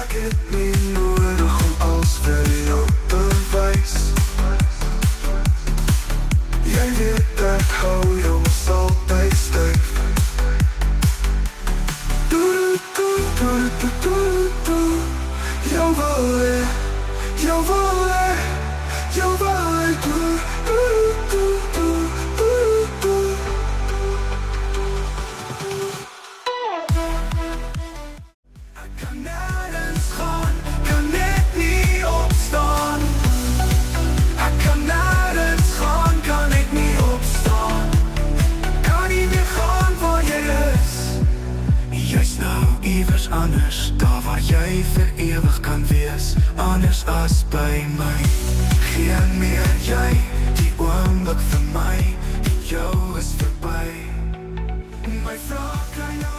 Ek het nie nodig om als vir jou te wys. Jy weet ek hou jou altyd styf. Jou wil hê, jou wil hê, jou wil hê. Ek kan nergens gaan, kan net nie opstaan. Ek kan nergens gaan, kan net nie opstaan. Kan nie meer gaan waar jy is. Jy's nou iewers anders, daar waar jy vir ewig kan wees. Anders as by my. Geen meer jy, die oomblik vir my. Jou is verby. My vraag kan jou